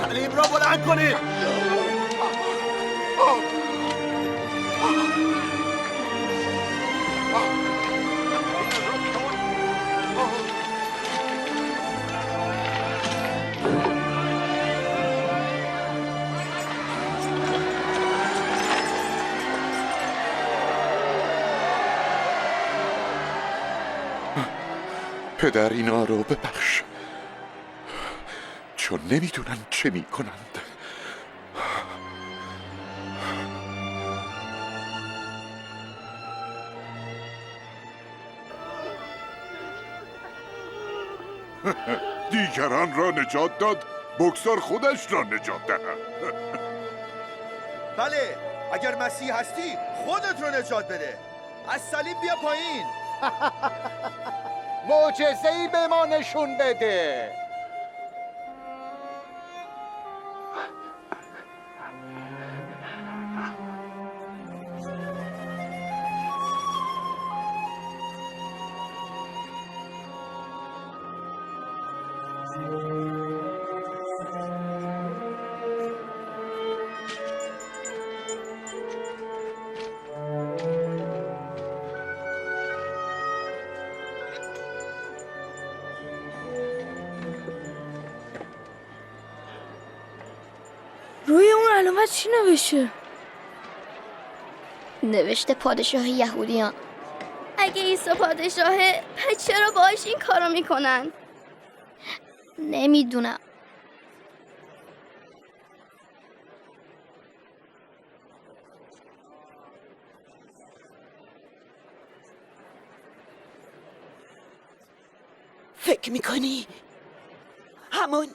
صلیب را بلند کنید! پدر اینا رو ببخش، چون نمیدونن چه میکنند. دیگران را نجات داد، بکسار خودش را نجات دهد. بله، اگر مسیح هستی خودت رو نجات بده. از صلیب بیا پایین. معجزه‌ای به ما نشون بده. روی اون علامت چی نوشته؟ نوشته پادشاه یهودیان. اگه عیسی پادشاهه پس چرا باهاش این کارو میکنن؟ نمیدونم. فکر میکنی همون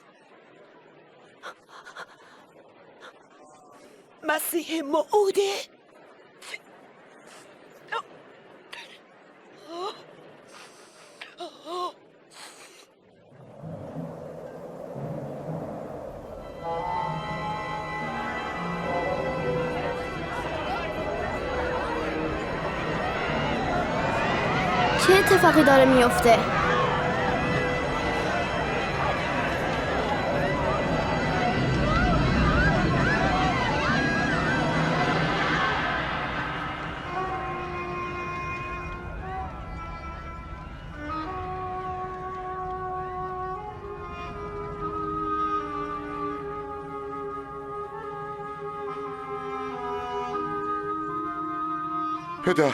مسیح موعوده؟ چه اتفاقی داره میفته؟ پدر،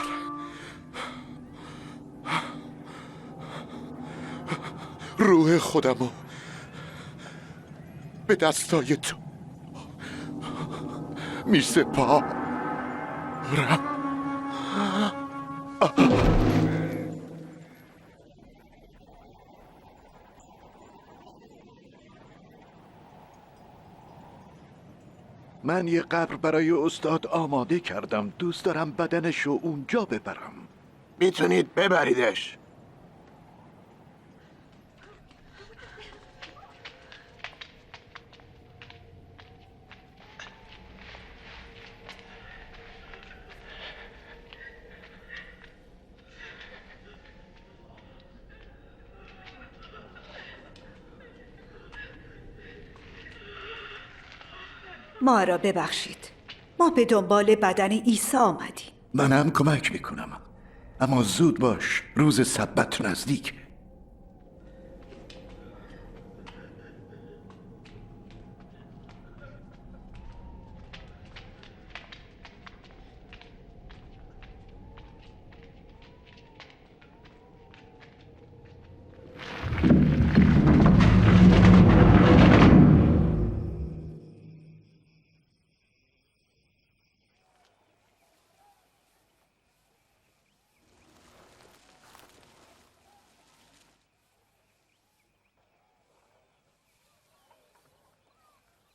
روح خودمو به دستای تو می سپارم. من یه قبر برای استاد آماده کردم. دوست دارم بدنشو اونجا ببرم. میتونید ببریدش. ما را ببخشید. ما به دنبال بدن عیسی آمدیم. منم کمک میکنم. اما زود باش، روز سبت نزدیک.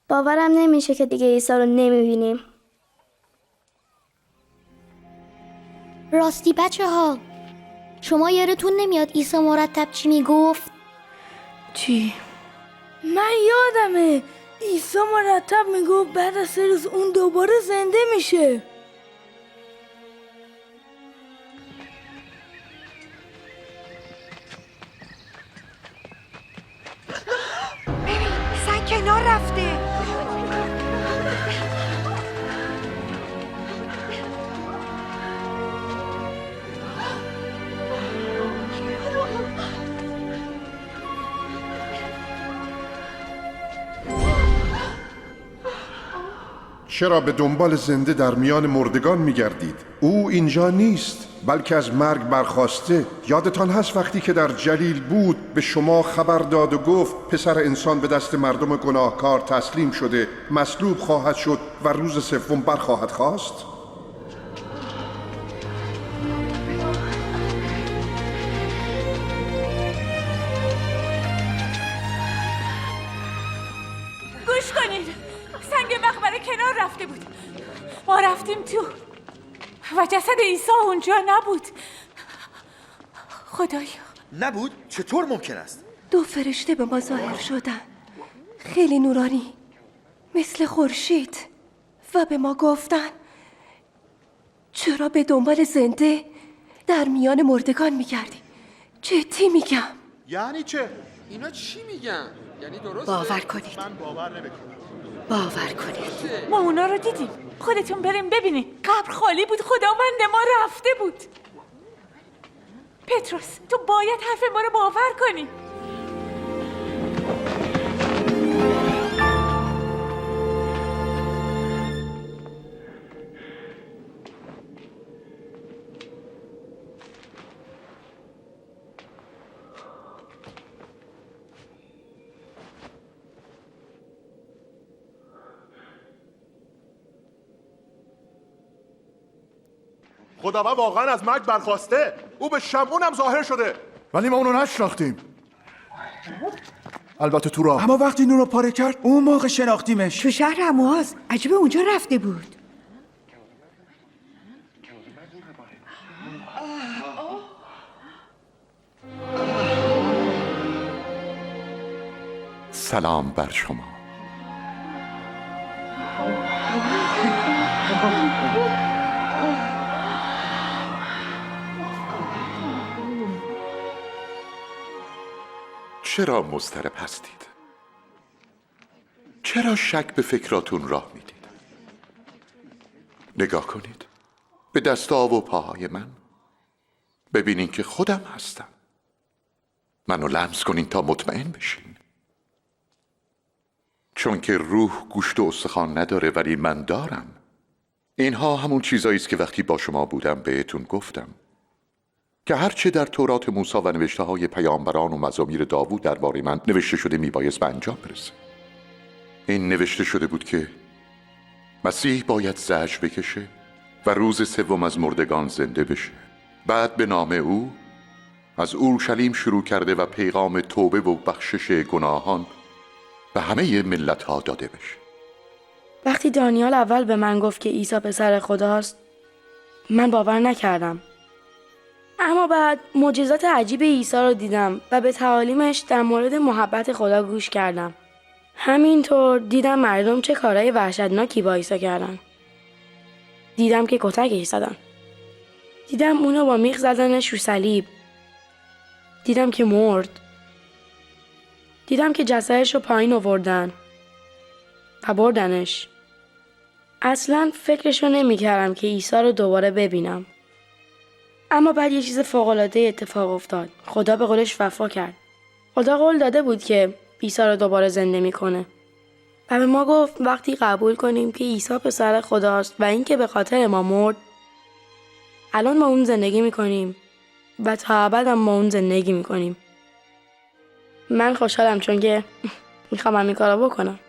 باورم نمیشه که دیگه عیسی رو نمیبینیم. راستی بچه ها، شما یادتون نمیاد عیسی مرتب چی میگفت؟ چی؟ من یادمه عیسی مرتب میگفت بعد از 3 روز اون دوباره زنده میشه. ببین سنگ کنار رفته. چرا به دنبال زنده در میان مردگان می‌گردید؟ او اینجا نیست، بلکه از مرگ برخاسته. یادتان هست وقتی که در جلیل بود به شما خبر داد و گفت پسر انسان به دست مردم گناهکار تسلیم شده، مصلوب خواهد شد و روز سوم برخواهد خاست؟ گوش کنید، سنگ مقبره کنار رفته بود. ما رفتیم تو و جسد عیسی اونجا نبود. خدایا. نبود؟ چطور ممکن است؟ 2 فرشته به ما ظاهر شدن، خیلی نورانی مثل خورشید، و به ما گفتن چرا به دنبال زنده در میان مردگان میگردی؟ جدی میگم. یعنی چه؟ اینا چی میگن؟ یعنی درسته؟ باور کنید. من باور نمیکنم. باور کنید. ما اونا رو دیدیم. خودتون بریم ببینید. قبر خالی بود. خداوند ما رفته بود. پتروس تو باید حرف ما رو باور کنی. خداوند واقعا از مرگ برخاسته. او به شمعون هم ظاهر شده، ولی ما اونو نشناختیم. البته تو راه. اما وقتی نونو پاره کرد اون موقع شناختیمش. تو شهر امواز. عجیبه اونجا رفته بود. سلام بر شما. چرا مضطرب هستید؟ چرا شک به فکراتون راه میدید؟ نگاه کنید به دستا و پاهای من، ببینین که خودم هستم. منو لمس کنین تا مطمئن بشین. چون که روح گوشت و استخوان نداره ولی من دارم. اینها همون چیزایی است که وقتی با شما بودم بهتون گفتم که هرچه در تورات موسی و نوشته های پیامبران و مزامیر داوود درباره من نوشته شده میبایست به انجام برسه. این نوشته شده بود که مسیح باید زجر بکشه و روز سوم از مردگان زنده بشه. بعد به نام او از اورشلیم شروع کرده و پیغام توبه و بخشش گناهان به همه ملت ها داده بشه. وقتی دانیال اول به من گفت که عیسی پسر خداست، من باور نکردم. اما بعد معجزات عجیب عیسی رو دیدم و به تعالیمش در مورد محبت خدا گوش کردم. همینطور دیدم مردم چه کارهای وحشتناکی با عیسی کردن. دیدم که کتکش زدن. دیدم اونو با میخ زدنش رو صلیب. دیدم که مرد. دیدم که جسدش رو پایین آوردن و بردنش. اصلاً فکرشو نمی کردم که عیسی رو دوباره ببینم. اما بعد یه چیز فوق‌العاده اتفاق افتاد. خدا به قولش وفا کرد. خدا قول داده بود که عیسی رو دوباره زنده میکنه. و به ما گفت وقتی قبول کنیم که عیسی پسر خداست و اینکه به خاطر ما مرد، الان ما اون زندگی میکنیم و تا ابد هم ما اون زندگی میکنیم. من خوشحالم چون که میخوام همین کارو بکنم.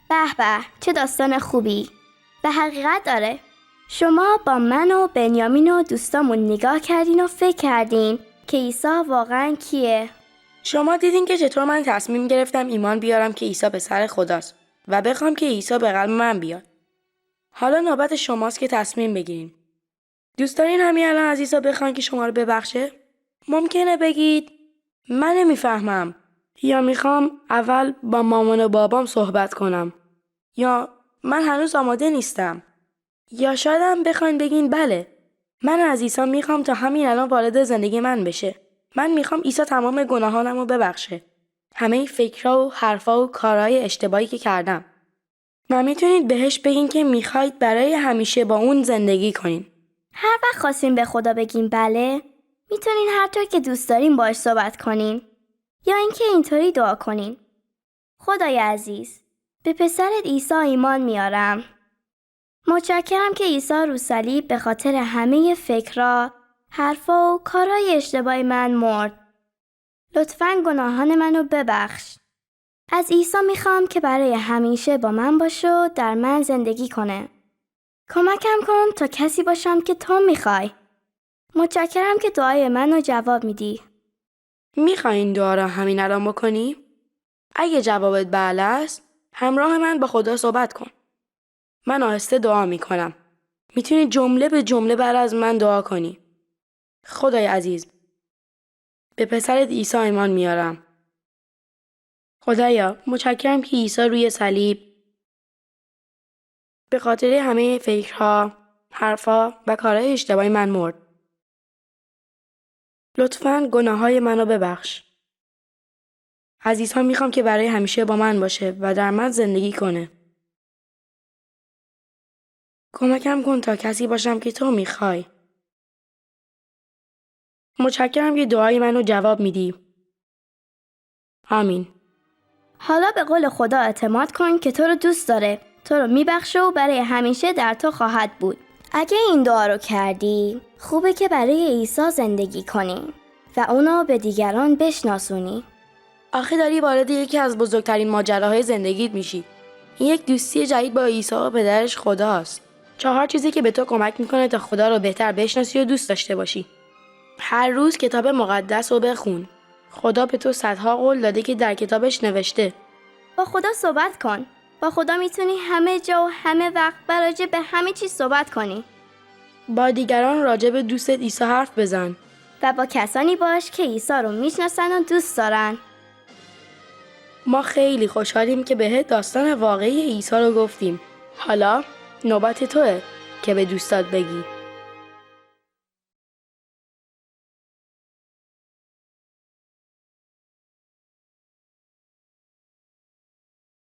به به، چه داستان خوبی. به حقیقت داره. شما با من و بنیامین و دوستامون نگاه کردین و فکر کردین که عیسی واقعا کیه. شما دیدین که چطور من تصمیم گرفتم ایمان بیارم که عیسی پسر خداست و بخوام که عیسی به قلب من بیاد. حالا نوبت شماست که تصمیم بگیرین. دوست دارین همین الان از عیسی بخواین که شما رو ببخشه؟ ممکنه بگید من نمیفهمم، یا میخوام اول با مامان و بابام صحبت کنم، یا من هنوز آماده نیستم، یا شاید هم بخواین بگین بله من از عیسی میخوام تا همین الان وارد زندگی من بشه. من میخوام عیسی تمام گناهانم رو ببخشه، همه فکرها و حرفا و کارهای اشتباهی که کردم. و میتونید بهش بگین که میخواید برای همیشه با اون زندگی کنین. هر وقت خواستین به خدا بگین بله، میتونین هر طور که دوست دارین باهاش صحبت کنین، یا اینکه اینطوری دعا کنین: خدای عزیز، به پسرت عیسی ایمان میارم. متشکرم که عیسی رو صلیب به خاطر همه فکرها، حرفا و کارهای اشتباهی من مرد. لطفاً گناهان منو ببخش. از عیسی میخوام که برای همیشه با من باشه و در من زندگی کنه. کمکم کن تا کسی باشم که تو میخوای. متشکرم که دعای منو جواب میدی. میخواین دعا را همین الان بکنی؟ اگه جوابت بله است، همراه من با خدا صحبت کن. من آهسته دعا میکنم. میتونی جمله به جمله بعد از من دعا کنی. خدای عزیز، به پسرت عیسی ایمان میارم. خدایا، متشکرم که عیسی روی صلیب به خاطر همه فکرها، حرفا و کارهای اشتباهی من مرد. لطفاً گناههای منو ببخش. از عیسی میخوام که برای همیشه با من باشه و در من زندگی کنه. کمکم کن تا کسی باشم که تو میخوای. متشکرم که دعای منو جواب میدی. آمین. حالا به قول خدا اعتماد کن که تو رو دوست داره، تو رو میبخشه و برای همیشه در تو خواهد بود. اگه این دعا رو کردی، خوبه که برای عیسی زندگی کنی و اونو به دیگران بشناسونی. آخه داری وارد یکی از بزرگترین ماجراهای زندگیت میشی. این یک دوستی جدید با عیسی و پدرش خداست. 4 چیزی که به تو کمک میکنه تا خدا رو بهتر بشناسی و دوست داشته باشی. هر روز کتاب مقدس رو بخون. خدا به تو صدها قول داده که در کتابش نوشته. با خدا صحبت کن. با خدا میتونی همه جا و همه وقت راجع به همه چیز صحبت کنی. با دیگران راجع به دوست عیسی حرف بزن. و با کسانی باش که عیسی رو میشناسن و دوست دارن. ما خیلی خوشحالیم که بهت داستان واقعی عیسی رو گفتیم. حالا نوبت توئه که به دوستات بگی.